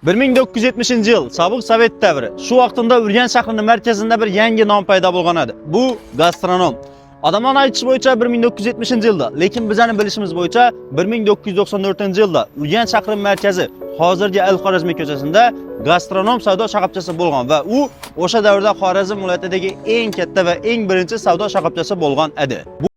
1970-yil sobiq Sovet davri. Shu vaqtda Urganch shahrining markazida bir yangi nom paydo bo'lgan edi. Bu gastronom. Odamlarning aytishi bo'yicha 1970-yilda, lekin bizning bilishimiz bo'yicha 1994-yilda Urganch shahrining markazi, hozirgi Al-Xorazmiy ko'chasida gastronom savdo shoxobchasi bo'lgan va u o'sha davrda Xorazm viloyatidagi eng katta va eng birinchi savdo shoxobchasi bo'lgan edi.